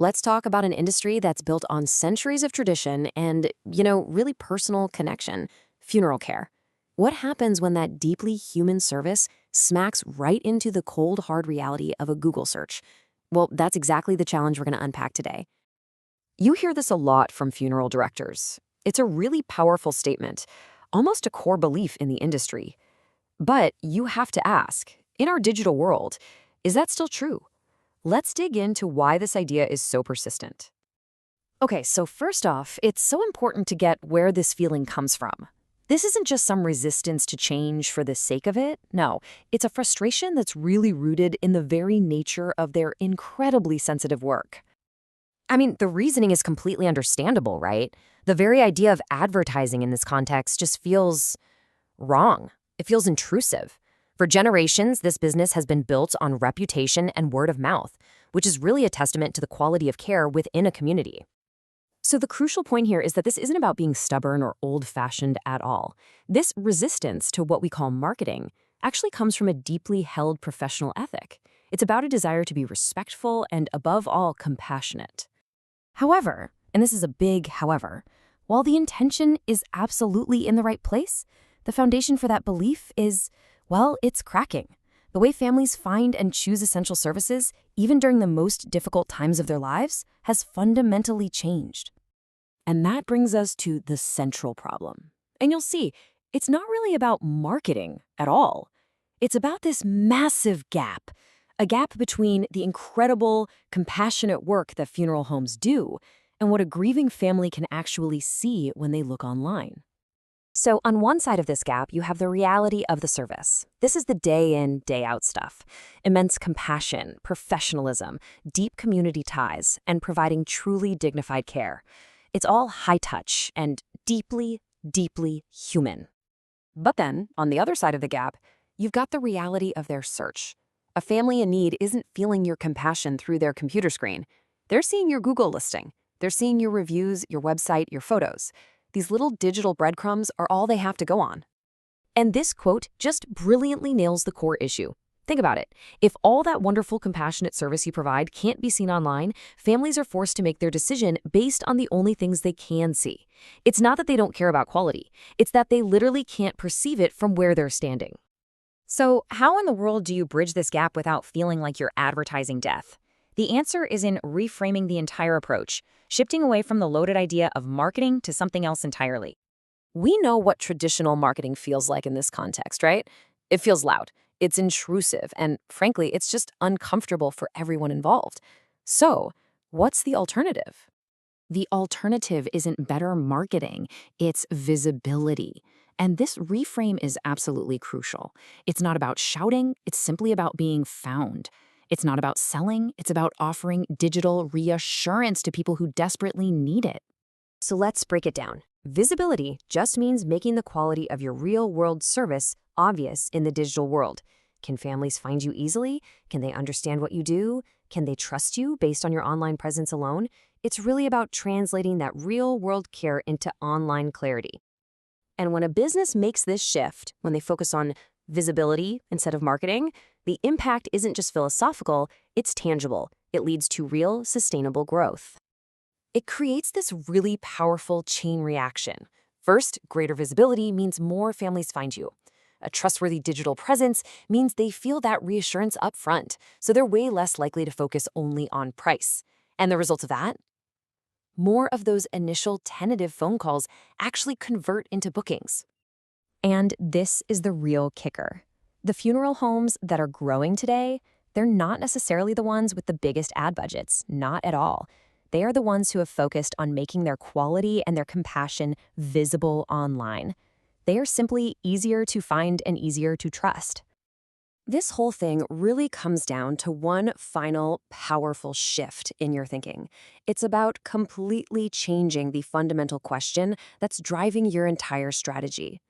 let's talk about an industry that's built on centuries of tradition and, really personal connection: funeral care. What happens when that deeply human service smacks right into the cold, hard reality of a Google search? Well, that's exactly the challenge we're going to unpack today. You hear this a lot from funeral directors. It's a really powerful statement, almost a core belief in the industry. But you have to ask, in our digital world, is that still true? Let's dig into why this idea is so persistent. Okay, so first off, it's so important to get where this feeling comes from. This isn't just some resistance to change for the sake of it. No, it's a frustration that's really rooted in the very nature of their incredibly sensitive work. I mean, the reasoning is completely understandable, right? The very idea of advertising in this context just feels wrong. It feels intrusive. For generations, this business has been built on reputation and word of mouth, which is really a testament to the quality of care within a community. So the crucial point here is that this isn't about being stubborn or old-fashioned at all. This resistance to what we call marketing actually comes from a deeply held professional ethic. It's about a desire to be respectful and, above all, compassionate. However, and this is a big however, while the intention is absolutely in the right place, the foundation for that belief is, well, it's cracking. The way families find and choose essential services, even during the most difficult times of their lives, has fundamentally changed. And that brings us to the central problem. And you'll see, it's not really about marketing at all. It's about this massive gap, a gap between the incredible, compassionate work that funeral homes do and what a grieving family can actually see when they look online. So on one side of this gap, you have the reality of the service. This is the day in, day out stuff. Immense compassion, professionalism, deep community ties, and providing truly dignified care. It's all high touch and deeply, deeply human. But then, on the other side of the gap, you've got the reality of their search. A family in need isn't feeling your compassion through their computer screen. They're seeing your Google listing. They're seeing your reviews, your website, your photos. These little digital breadcrumbs are all they have to go on. And this quote just brilliantly nails the core issue. Think about it. If all that wonderful, compassionate service you provide can't be seen online, families are forced to make their decision based on the only things they can see. It's not that they don't care about quality. It's that they literally can't perceive it from where they're standing. So how in the world do you bridge this gap without feeling like you're advertising death? The answer is in reframing the entire approach, shifting away from the loaded idea of marketing to something else entirely. We know what traditional marketing feels like in this context, right? It feels loud, it's intrusive, and frankly, it's just uncomfortable for everyone involved. So, what's the alternative? The alternative isn't better marketing, it's visibility. And this reframe is absolutely crucial. It's not about shouting, it's simply about being found. It's not about selling, it's about offering digital reassurance to people who desperately need it. So let's break it down. Visibility just means making the quality of your real-world service obvious in the digital world. Can families find you easily? Can they understand what you do? Can they trust you based on your online presence alone? It's really about translating that real-world care into online clarity. And when a business makes this shift, when they focus on visibility instead of marketing, the impact isn't just philosophical, it's tangible. It leads to real, sustainable growth. It creates this really powerful chain reaction. First, greater visibility means more families find you. A trustworthy digital presence means they feel that reassurance up front, so they're way less likely to focus only on price. And the result of that? More of those initial tentative phone calls actually convert into bookings. And this is the real kicker. The funeral homes that are growing today, they're not necessarily the ones with the biggest ad budgets, not at all. They are the ones who have focused on making their quality and their compassion visible online. They are simply easier to find and easier to trust. This whole thing really comes down to one final powerful shift in your thinking. It's about completely changing the fundamental question that's driving your entire strategy.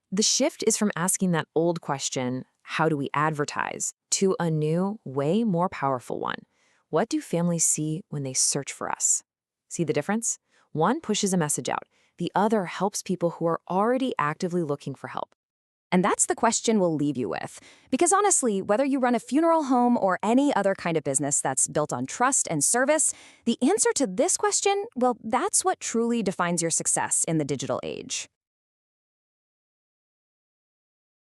The shift is from asking that old question, how do we advertise, to a new, way more powerful one. What do families see when they search for us? See the difference? One pushes a message out. The other helps people who are already actively looking for help. And that's the question we'll leave you with. Because honestly, whether you run a funeral home or any other kind of business that's built on trust and service, the answer to this question, well, that's what truly defines your success in the digital age.